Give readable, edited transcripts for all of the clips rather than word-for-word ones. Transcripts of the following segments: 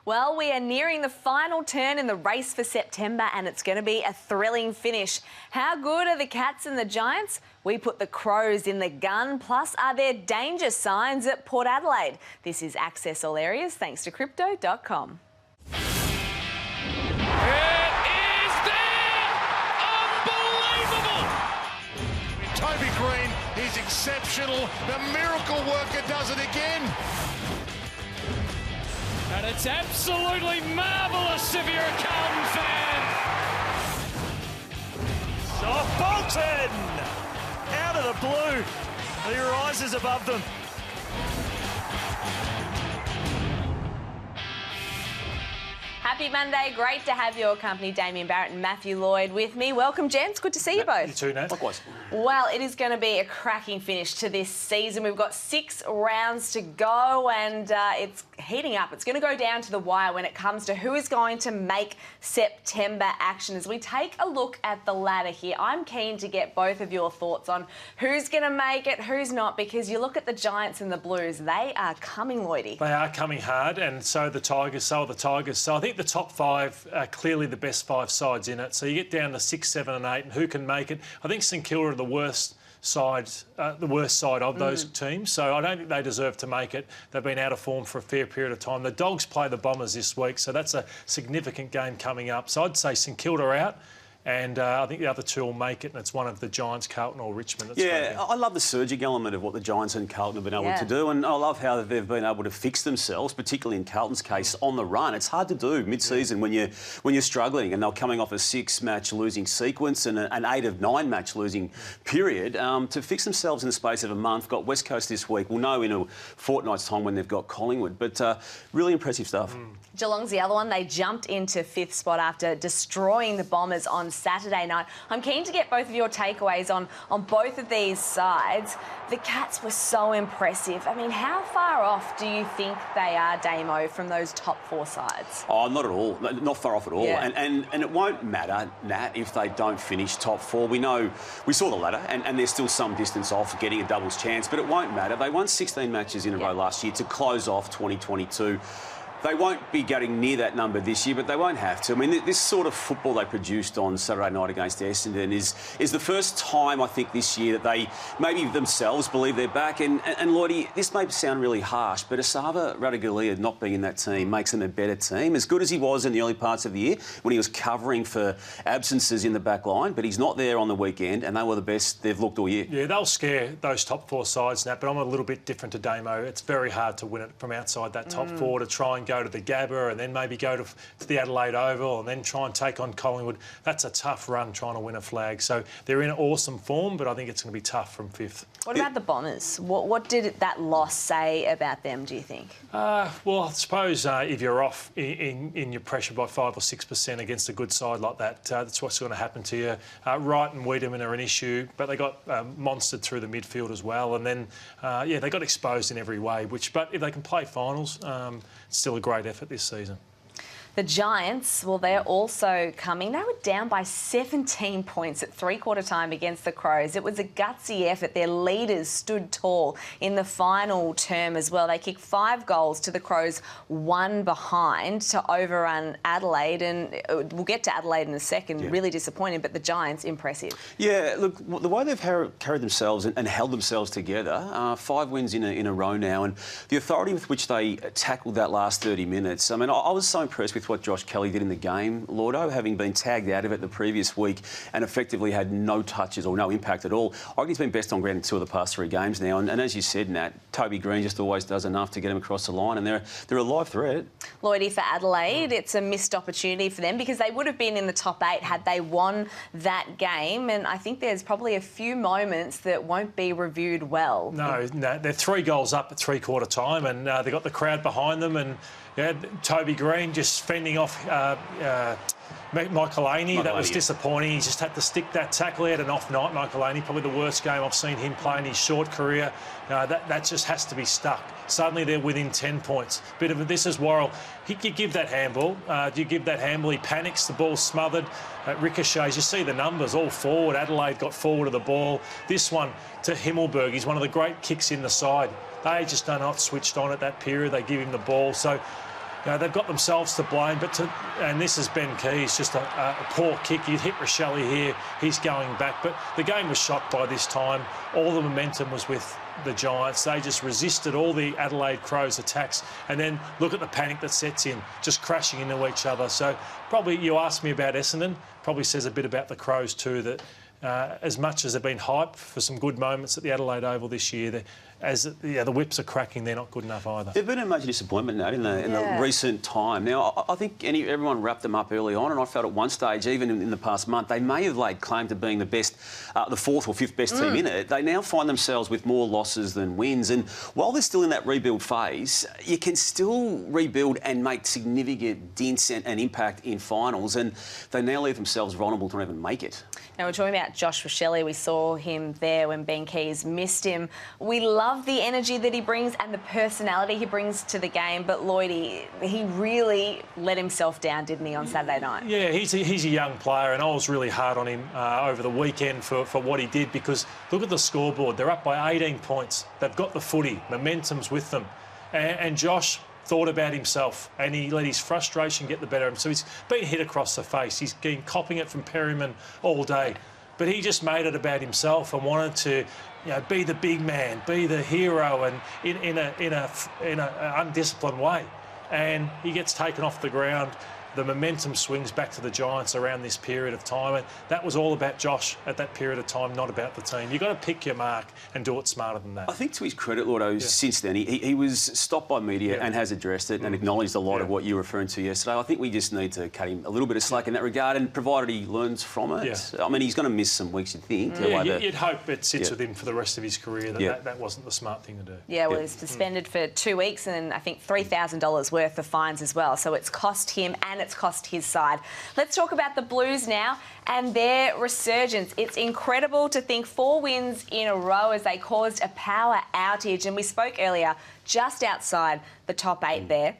Well, we are nearing the final turn in the race for September and it's going to be a thrilling finish. How good are the Cats and the Giants? We put the Crows in the gun, plus are there danger signs at Port Adelaide? This is Access All Areas thanks to Crypto.com. Toby Green, he's exceptional. The miracle worker does it again. And it's absolutely marvellous if you're a Carlton fan. Soft Bolton! Out of the blue. He rises above them. Happy Monday. Great to have your company, Damian Barrett and Matthew Lloyd with me. Welcome, gents. Good to see you both. You too, Nat. Likewise. Well, it is going to be a cracking finish to this season. We've got 6 rounds to go and it's heating up. It's going to go down to the wire when it comes to who is going to make September action. As we take a look at the ladder here, I'm keen to get both of your thoughts on who's going to make it, who's not, because you look at the Giants and the Blues, they are coming, Lloydie. They are coming hard, and so are the Tigers, so I think the top 5 are clearly the best 5 sides in it. So you get down to 6, 7 and 8 and who can make it. I think St Kilda are the worst side of those teams, so I don't think they deserve to make it. They've been out of form for a fair period of time. The Dogs play the Bombers this week, so that's a significant game coming up. So I'd say St Kilda are out. And I think the other 2 will make it, and it's one of the Giants, Carlton or Richmond. I love the surging element of what the Giants and Carlton have been able to do, and I love how they've been able to fix themselves, particularly in Carlton's case, on the run. It's hard to do mid-season when you're struggling, and they're coming off a 6-match losing sequence and an 8 of 9 match losing period. To fix themselves in the space of a month, got West Coast this week. We'll know in a fortnight's time when they've got Collingwood, but really impressive stuff. Geelong's the other one. They jumped into 5th spot after destroying the Bombers on Saturday night. I'm keen to get both of your takeaways on both of these sides. The Cats were so impressive. I mean, how far off do you think they are, Damo, from those top 4 sides? Oh, not at all. Not far off at all. Yeah. And it won't matter, Nat, if they don't finish top 4. We saw the ladder, and there's still some distance off getting a doubles chance, but it won't matter. They won 16 matches in a row last year to close off 2022. They won't be getting near that number this year, but they won't have to. I mean, this sort of football they produced on Saturday night against Essendon is the first time, I think, this year that they maybe themselves believe they're back. And Lloydie, this may sound really harsh, but Asava Radaglia not being in that team makes them a better team. As good as he was in the early parts of the year when he was covering for absences in the back line, but he's not there on the weekend, and they were the best they've looked all year. Yeah, they'll scare those top 4 sides, Nat, but I'm a little bit different to Damo. It's very hard to win it from outside that top 4 to try and go to the Gabba and then maybe go to the Adelaide Oval and then try and take on Collingwood. That's a tough run trying to win a flag. So they're in awesome form, but I think it's going to be tough from 5th. What about the Bombers? What did that loss say about them, do you think? Well, I suppose if you're off in your pressure by 5 or 6% against a good side like that, that's what's going to happen to you. Wright and Wiedemann are an issue, but they got monstered through the midfield as well. And then, they got exposed in every way. But if they can play finals, it's still a great effort this season. The Giants, well, they're also coming. They were down by 17 points at three-quarter time against the Crows. It was a gutsy effort. Their leaders stood tall in the final term as well. They kicked 5 goals to the Crows, 1 behind to overrun Adelaide. And we'll get to Adelaide in a second. Yeah. Really disappointing, but the Giants, impressive. Yeah, look, the way they've carried themselves and held themselves together, 5 wins in a row now, and the authority with which they tackled that last 30 minutes. I mean, I was so impressed with what Josh Kelly did in the game, Lordo, having been tagged out of it the previous week and effectively had no touches or no impact at all. I think he's been best on ground in 2 of the past 3 games now. And as you said, Nat, Toby Green just always does enough to get him across the line, and they're a live threat. Lloydie, for Adelaide, it's a missed opportunity for them because they would have been in the top 8 had they won that game. And I think there's probably a few moments that won't be reviewed well. No, they're 3 goals up at three-quarter time, and they've got the crowd behind them, and Toby Green just fending off Michael Aney. That was disappointing. He just had to stick that tackle. He had an off night, Michael Aney, probably the worst game I've seen him play in his short career. That just has to be stuck. Suddenly they're within 10 points. Bit of this is Worrell. You give that handball. Do you give that handball? He panics. The ball's smothered. Ricochets. You see the numbers all forward. Adelaide got forward of the ball. This one to Himmelberg. He's one of the great kicks in the side. They just are not switched on at that period. They give him the ball. So they've got themselves to blame, and this has been key. It's just a poor kick. He hit Rochelle here. He's going back. But the game was shot by this time. All the momentum was with the Giants. They just resisted all the Adelaide Crows attacks. And then look at the panic that sets in, just crashing into each other. So probably you asked me about Essendon. Probably says a bit about the Crows too, that as much as they've been hyped for some good moments at the Adelaide Oval this year, the whips are cracking, they're not good enough either. They've been a major disappointment, Nat, in the recent time. Now, I think everyone wrapped them up early on, and I felt at one stage, even in the past month, they may have laid claim to being the best, the fourth or fifth best team in it. They now find themselves with more losses than wins, and while they're still in that rebuild phase, you can still rebuild and make significant dents and impact in finals, and they now leave themselves vulnerable to not even make it. Now, we're talking about Josh Rochelle. We saw him there when Ben Keys missed him. We love the energy that he brings and the personality he brings to the game, but Lloyd, he really let himself down, didn't he, on Saturday night? Yeah, he's a young player, and I was really hard on him over the weekend for what he did, because look at the scoreboard. They're up by 18 points. They've got the footy. Momentum's with them. And Josh thought about himself, and he let his frustration get the better of him. So he's been hit across the face. He's been copping it from Perryman all day. But he just made it about himself and wanted to, be the big man, be the hero, and in an undisciplined way. And he gets taken off the ground. The momentum swings back to the Giants around this period of time, and that was all about Josh at that period of time, not about the team. You've got to pick your mark and do it smarter than that. I think to his credit, Lloyd, since then, he was stopped by media and has addressed it and acknowledged a lot of what you were referring to yesterday. I think we just need to cut him a little bit of slack in that regard, and provided he learns from it. I mean, he's going to miss some weeks, you'd think. You'd hope it sits with him for the rest of his career, that wasn't the smart thing to do. Yeah, well, he's suspended for 2 weeks and I think $3,000 worth of fines as well. So it's cost him and it's cost his side. Let's talk about the Blues now and their resurgence. It's incredible to think 4 wins in a row as they caused a power outage. And we spoke earlier, just outside the top 8 there.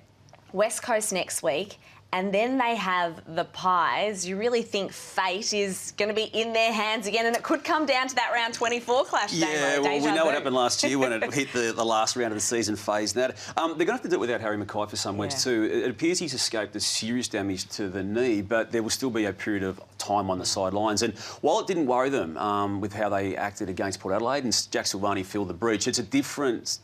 West Coast next week. And then they have the Pies. You really think fate is going to be in their hands again, and it could come down to that round 24 clash. Yeah, well, we know what happened last year when it hit the last round of the season phase. Now, they're going to have to do it without Harry Mackay for some weeks too. It appears he's escaped the serious damage to the knee, but there will still be a period of time on the sidelines. And while it didn't worry them with how they acted against Port Adelaide and Jack Silvani filled the breach, it's a different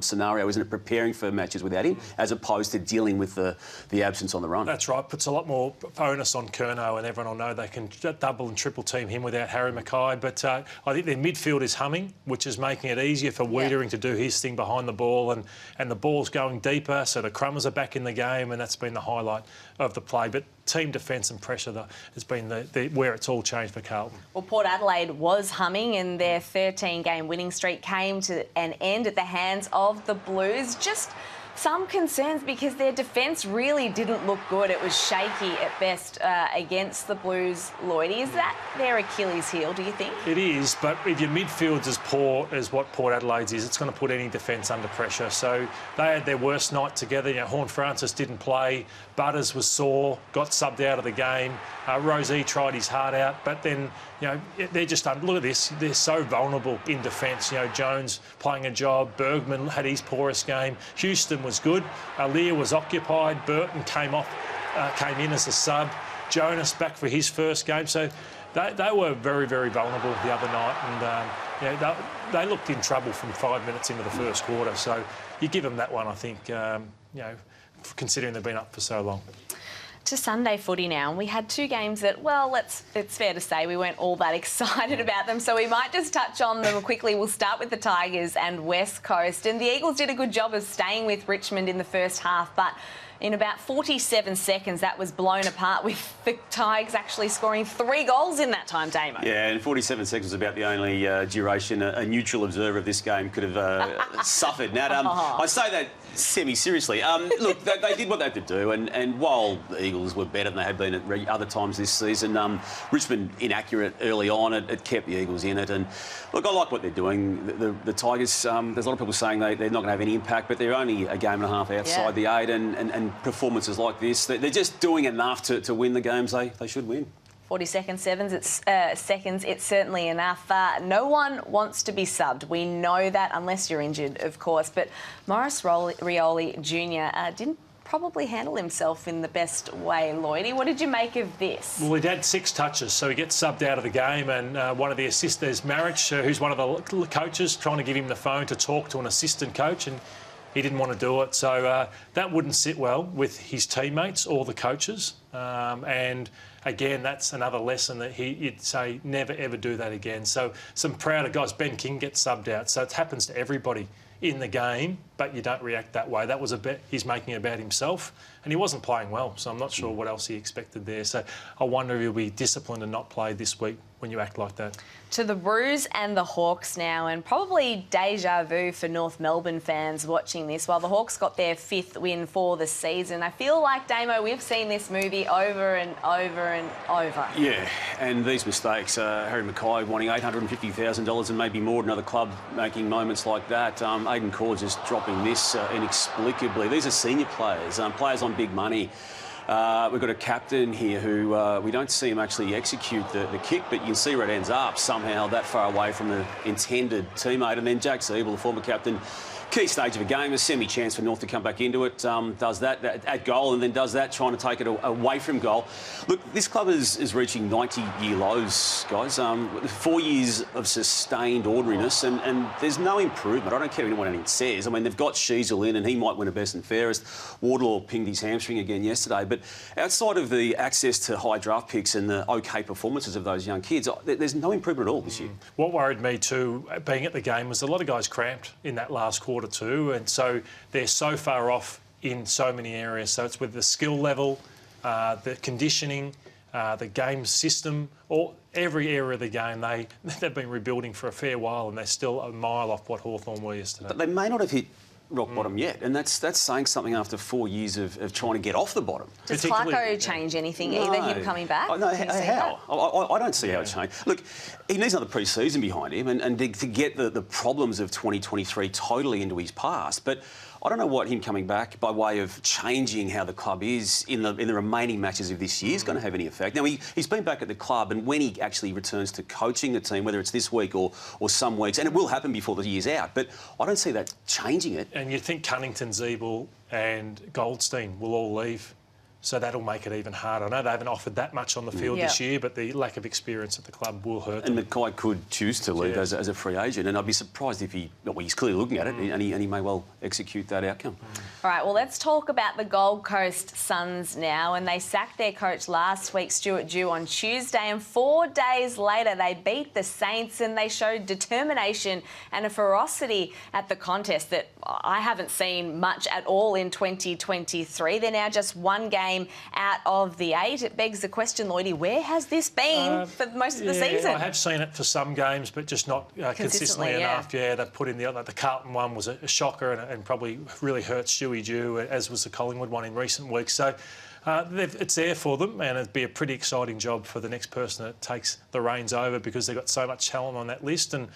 scenario, isn't it, preparing for matches without him as opposed to dealing with the absence on the run. That's right. Puts a lot more onus on Curnow, and everyone will know they can double and triple team him without Harry Mackay. But I think their midfield is humming, which is making it easier for Wiedering to do his thing behind the ball, and the ball's going deeper, so the Crummers are back in the game, and that's been the highlight of the play. But team defence and pressure has been where it's all changed for Carlton. Well, Port Adelaide was humming, and their 13-game winning streak came to an end at the hands of the Blues. Just some concerns because their defence really didn't look good. It was shaky at best against the Blues, Lloyd. Is that their Achilles heel, do you think? It is, but if your midfield's as poor as what Port Adelaide's is, it's going to put any defence under pressure. So they had their worst night together. Horne-Francis didn't play. Butters was sore, got subbed out of the game. Rosé tried his heart out, but then, they're just... look at this. They're so vulnerable in defence. Jones playing a job. Bergman had his poorest game. Houston was good. Lear was occupied. Burton came in as a sub. Jonas back for his first game. So they were very, very vulnerable the other night, and they looked in trouble from 5 minutes into the first quarter. So you give them that one, I think, considering they've been up for so long. To Sunday footy now, and we had 2 games that, well, it's fair to say we weren't all that excited about them, so we might just touch on them quickly. We'll start with the Tigers and West Coast, and the Eagles did a good job of staying with Richmond in the first half, but in about 47 seconds, that was blown apart with the Tigers actually scoring 3 goals in that time, Damo. Yeah, and 47 seconds was about the only duration a neutral observer of this game could have suffered. Now, I say that semi-seriously. Look, they did what they had to do, and while the Eagles were better than they had been at other times this season, Richmond inaccurate early on, it kept the Eagles in it. And look, I like what they're doing. The Tigers, there's a lot of people saying they're not going to have any impact, but they're only a game and a half outside the 8, and performances like this, they're just doing enough to win the games they should win. 42nd seconds, it's certainly enough. No one wants to be subbed. We know that, unless you're injured, of course. But Maurice Rioli Jr. Didn't probably handle himself in the best way. Lloydie, what did you make of this? Well, he'd had 6 touches, so he gets subbed out of the game, and one of the assistants, Marich, who's one of the coaches, trying to give him the phone to talk to an assistant coach, and he didn't want to do it. So that wouldn't sit well with his teammates or the coaches. And again, that's another lesson that you'd say never, ever do that again. So some prouder guys. Ben King gets subbed out. So it happens to everybody in the game, but you don't react that way. That was a bet he's making about himself, and he wasn't playing well, so I'm not sure what else he expected there. So I wonder if he'll be disciplined and not play this week when you act like that. To the Roos and the Hawks now, and probably deja vu for North Melbourne fans watching this. While the Hawks got their 5th win for the season, I feel like, Damo, we've seen this movie over and over and over. Yeah, and these mistakes, Harry Mackay wanting $850,000 and maybe more, another club making moments like that. Aidan Corr just dropping this inexplicably. These are senior players, players on big money. We've got a captain here who we don't see him actually execute the kick, but you can see where it ends up somehow that far away from the intended teammate. And then Jack Siebel, the former captain, key stage of a game, a semi-chance for North to come back into it, does that at goal and then does that, trying to take it away from goal. Look, this club is reaching 90-year lows, guys. 4 years of sustained ordinariness and there's no improvement. I don't care what anyone says. I mean, they've got Sheasel in and he might win a best and fairest. Wardlaw pinged his hamstring again yesterday. But outside of the access to high draft picks and the OK performances of those young kids, there's no improvement at all this year. What worried me too, being at the game, was a lot of guys cramped in that last quarter too, and so they're so far off in so many areas. So it's with the skill level, the conditioning, the game system, or every area of the game. They've been rebuilding for a fair while, and they're still a mile off what Hawthorn were yesterday. But they may not have hit rock bottom yet, and that's saying something after 4 years of trying to get off the bottom. Does Clarko change anything, either him coming back? No, how? I don't see how it changed. Look, he needs another pre-season behind him and to get the problems of 2023 totally into his past. But I don't know what him coming back by way of changing how the club is in the remaining matches of this year is going to have any effect. Now, he's been back at the club, and when he actually returns to coaching the team, whether it's this week or some weeks, and it will happen before the year's out, but I don't see that changing it. And you think Cunnington, Siebel and Goldstein will all leave, so that'll make it even harder. I know they haven't offered that much on the field this year, but the lack of experience at the club will hurt them. And Mackay could choose to leave as a free agent, and I'd be surprised if he's clearly looking at it, and he may well execute that outcome. All right, well, let's talk about the Gold Coast Suns now. And they sacked their coach last week, Stuart Dew, on Tuesday, and 4 days later they beat the Saints, and they showed determination and a ferocity at the contest that I haven't seen much at all in 2023. They're now just one game out of the 8. It begs the question, Lloydie, where has this been for most of the season? I have seen it for some games, but just not consistently enough. Yeah, they put in the Carlton one was a shocker and probably really hurt Stewie Dew, as was the Collingwood one in recent weeks. So it's there for them, and it'd be a pretty exciting job for the next person that takes the reins over, because they've got so much talent on that list. And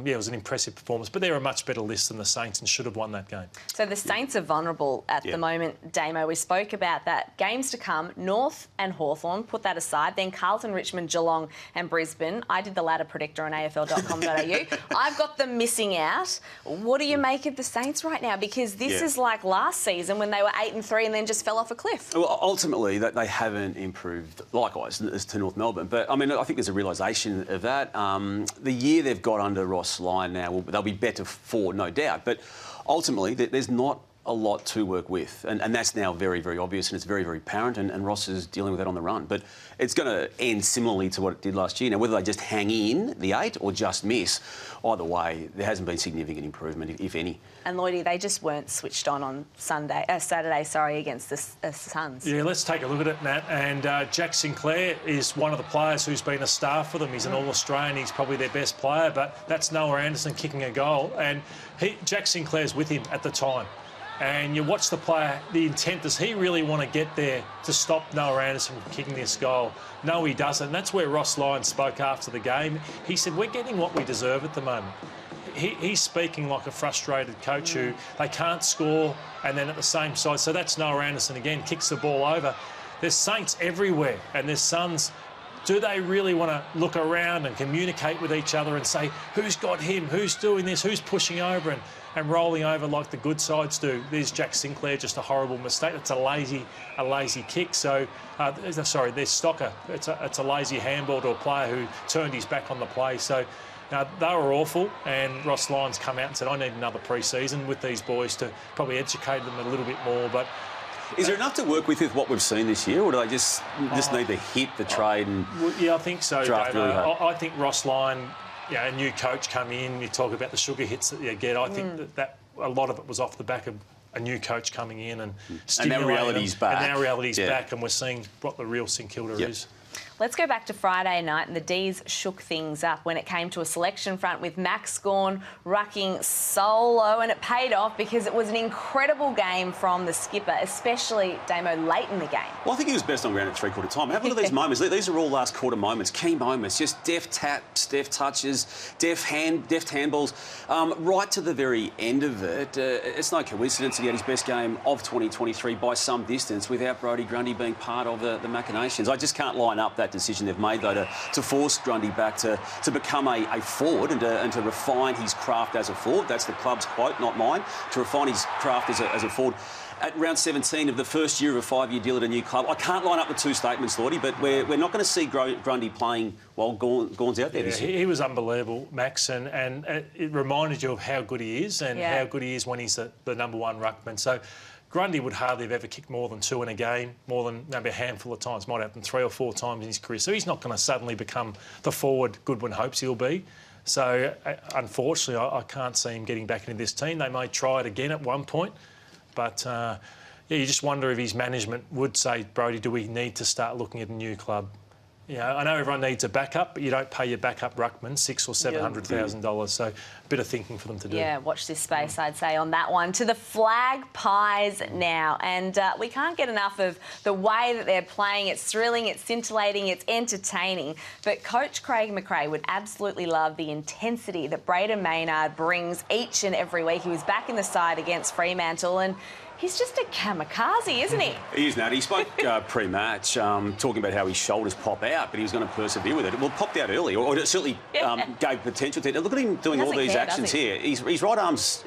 it was an impressive performance, but they're a much better list than the Saints and should have won that game. So the Saints are vulnerable at the moment, Damo. We spoke about that. Games to come, North and Hawthorn, put that aside. Then Carlton, Richmond, Geelong and Brisbane. I did the ladder predictor on afl.com.au. I've got them missing out. What do you make of the Saints right now? Because this is like last season when they were 8-3 and then just fell off a cliff. Well, ultimately, they haven't improved, likewise, as to North Melbourne. But, I mean, I think there's a realisation of that. The year they've got under Ross Lyon now, they'll be better for, no doubt. But ultimately, there's not a lot to work with. And that's now very, very obvious, and it's very, very apparent, and Ross is dealing with that on the run. But it's going to end similarly to what it did last year. Now, whether they just hang in the 8 or just miss, either way, there hasn't been significant improvement, if any. And Lloydie, they just weren't switched on Saturday, against the Suns. Yeah, let's take a look at it, Nat. And Jack Sinclair is one of the players who's been a star for them. He's an All-Australian. He's probably their best player, but that's Noah Anderson kicking a goal. And Jack Sinclair's with him at the time. And you watch the player, the intent, does he really want to get there to stop Noah Anderson from kicking this goal? No, he doesn't. And that's where Ross Lyon spoke after the game. He said, we're getting what we deserve at the moment. He's speaking like a frustrated coach who they can't score, and then at the same side, so that's Noah Anderson again, kicks the ball over. There's Saints everywhere, and there's Suns. Do they really want to look around and communicate with each other and say, who's got him, who's doing this, who's pushing over? And and rolling over like the good sides do. There's Jack Sinclair, just a horrible mistake. It's a lazy kick. So, sorry, there's Stocker. It's a lazy handball to a player who turned his back on the play. So, they were awful, and Ross Lyons come out and said, I need another pre-season with these boys to probably educate them a little bit more. But is there enough to work with what we've seen this year, or do they just need to hit the trade and yeah, I think so, draft really hard? I think Ross Lyon, a new coach come in, you talk about the sugar hits that you get. I think that a lot of it was off the back of a new coach coming in and now reality's back. And now reality's back, and we're seeing what the real St Kilda is. Let's go back to Friday night, and the D's shook things up when it came to a selection front with Max Gawn rucking solo, and it paid off because it was an incredible game from the skipper, especially Damo late in the game. Well, I think he was best on ground at three-quarter time. Have a look at these moments. These are all last quarter moments, key moments, just deft taps, deft touches, deft handballs, right to the very end of it. It's no coincidence that he had his best game of 2023 by some distance without Brodie Grundy being part of the machinations. I just can't line up that decision they've made, though, to force Grundy back to become a forward and to refine his craft as a forward. That's the club's quote, not mine. To refine his craft as a forward. At round 17 of the first year of a 5-year deal at a new club, I can't line up the two statements, Lloydie, but we're not going to see Grundy playing while Gawn's out there this year. He was unbelievable, Max, and it reminded you of how good he is and how good he is when he's the number one ruckman. So Grundy would hardly have ever kicked more than 2 in a game, more than maybe a handful of times. Might happen 3 or 4 times in his career. So he's not going to suddenly become the forward Goodwin hopes he'll be. So, unfortunately, I can't see him getting back into this team. They may try it again at one point. But, you just wonder if his management would say, Brodie, do we need to start looking at a new club? I know everyone needs a backup, but you don't pay your backup ruckman $600,000 or $700,000. So a bit of thinking for them to do. Yeah, watch this space, I'd say, on that one. To the flag pies now. And we can't get enough of the way that they're playing. It's thrilling, it's scintillating, it's entertaining. But Coach Craig McRae would absolutely love the intensity that Braden Maynard brings each and every week. He was back in the side against Fremantle, and he's just a kamikaze, isn't he? He is, Nat. He spoke pre-match, talking about how his shoulders pop out, but he was going to persevere with it. Well, it popped out early, or it certainly gave potential to it. Look at him doing all these actions here. His right arm's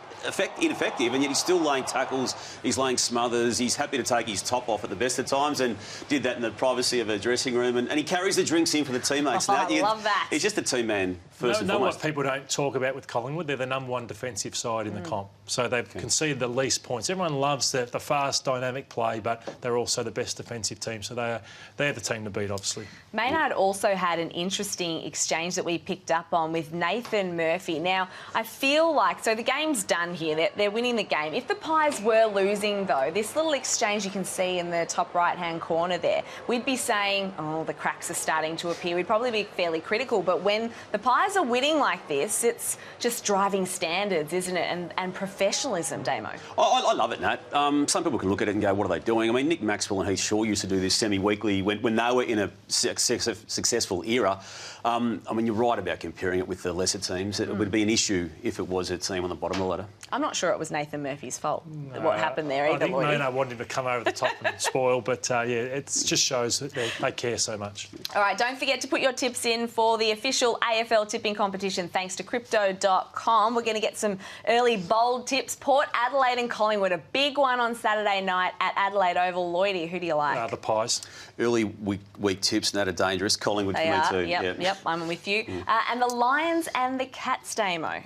ineffective, and yet he's still laying tackles, he's laying smothers, he's happy to take his top off at the best of times, and did that in the privacy of a dressing room, and he carries the drinks in for the teammates. I love that. He's just a team man, first and foremost. What people don't talk about with Collingwood, they're the number one defensive side in the comp, so they've conceded the least points. Everyone loves the fast, dynamic play, but they're also the best defensive team, so they're the team to beat, obviously. Maynard also had an interesting exchange that we picked up on with Nathan Murphy. Now, I feel like, so the game's done here, they're winning the game. If the Pies were losing, though, this little exchange you can see in the top right-hand corner there, we'd be saying, oh, the cracks are starting to appear. We'd probably be fairly critical, but when the Pies are winning like this, it's just driving standards, isn't it, and professionalism, Damo. I love it, Nat. Some people can look at it and go, what are they doing? I mean, Nick Maxwell and Heath Shaw used to do this semi-weekly when they were in a successful era. I mean, you're right about comparing it with the lesser teams. It would be an issue if it was a team on the bottom of the ladder. I'm not sure it was Nathan Murphy's fault, what happened there either, Lloyd. I think Maynard wanted him to come over the top and spoil, but it just shows that they care so much. All right, don't forget to put your tips in for the official AFL tipping competition thanks to Crypto.com. We're going to get some early bold tips. Port Adelaide and Collingwood, a big one on Saturday night at Adelaide Oval. Lloydie, who do you like? The Pies. Early week tips, Nat, are dangerous. Collingwood for me too. Yep, I'm with you. And the Lions and the Cats, Damo.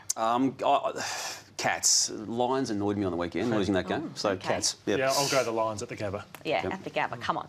Cats. Lions annoyed me on the weekend, losing that game. So, okay. Cats. Yep. Yeah, I'll go the Lions at the Gabba. Yeah, at the Gabba. Come on.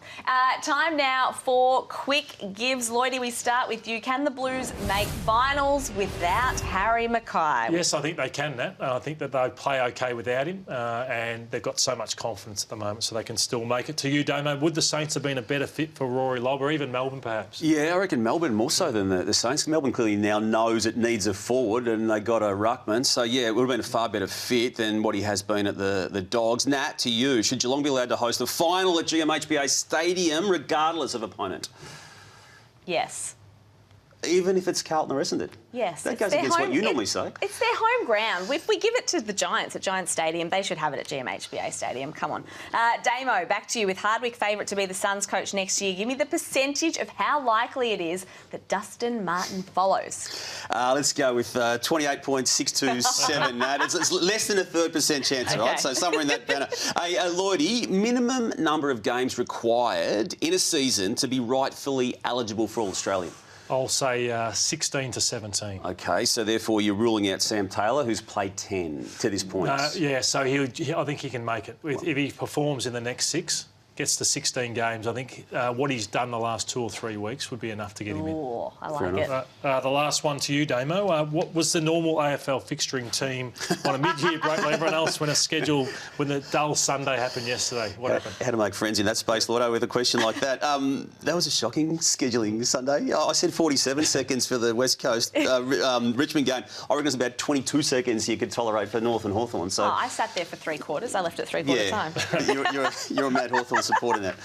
Time now for quick gives. Lloydie, we start with you. Can the Blues make finals without Harry Mackay? Yes, I think they can, Nat. I think that they play OK without him, and they've got so much confidence at the moment, so they can still make it. To you, Damo, would the Saints have been a better fit for Rory Lobb, or even Melbourne, perhaps? Yeah, I reckon Melbourne more so than the Saints. Melbourne clearly now knows it needs a forward, and they got a ruckman. So, yeah, it would have been a far better fit than what he has been at the Dogs. Nat, to you, should Geelong be allowed to host the final at GMHBA Stadium regardless of opponent? Yes. Even if it's Carlton or Essendon? Yes. That goes against what you normally say. It's their home ground. If we give it to the Giants at Giants Stadium, they should have it at GMHBA Stadium. Come on. Damo, back to you. With Hardwick favourite to be the Suns coach next year, give me the percentage of how likely it is that Dustin Martin follows. Let's go with 28.627, Nat. It's less than a 3% chance, Okay. right? So somewhere in that banner. Hey, Lloydie, minimum number of games required in a season to be rightfully eligible for All-Australian? I'll say 16 to 17. OK, so therefore you're ruling out Sam Taylor, who's played 10 to this point. Yeah, so I think he can make it. If he performs in the next 6, gets to 16 games, I think what he's done the last 2 or 3 weeks would be enough to get him in. Oh, I like it. The last one to you, Damo. What was the normal AFL fixturing team on a mid-year break like everyone else when the dull Sunday happened yesterday? What happened? How to make friends in that space, Lloyd, with a question like that. That was a shocking scheduling Sunday. I said 47 seconds for the West Coast Richmond game. I reckon it's about 22 seconds you could tolerate for North and Hawthorn. So I sat there for 3/4. I left at 3/4 time. you're a Matt Hawthorn supporting that.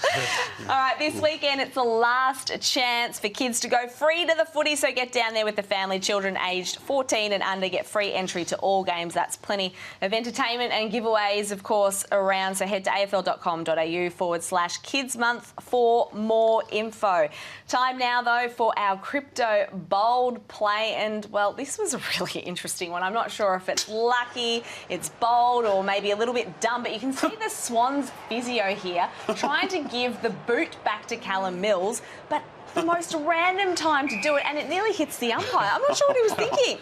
All right, this weekend it's the last chance for kids to go free to the footy, so get down there with the family. Children aged 14 and under get free entry to all games. That's plenty of entertainment and giveaways, of course, around. So head to afl.com.au/Kids Month for more info. Time now, though, for our crypto bold play. And, well, this was a really interesting one. I'm not sure if it's lucky, it's bold, or maybe a little bit dumb, but you can see the Swans physio here trying to give the boot back to Callum Mills, but the most random time to do it, and it nearly hits the umpire. I'm not sure what he was thinking.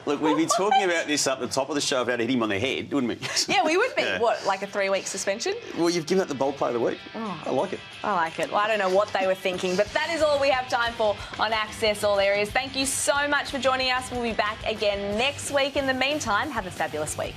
Look, we'd be talking about this up the top of the show about hitting him on the head, wouldn't we? Yeah, we would be. Yeah. What, like a 3-week suspension? Well, you've given it the bold play of the week. Oh. I like it. I like it. Well, I don't know what they were thinking, but that is all we have time for on Access All Areas. Thank you so much for joining us. We'll be back again next week. In the meantime, have a fabulous week.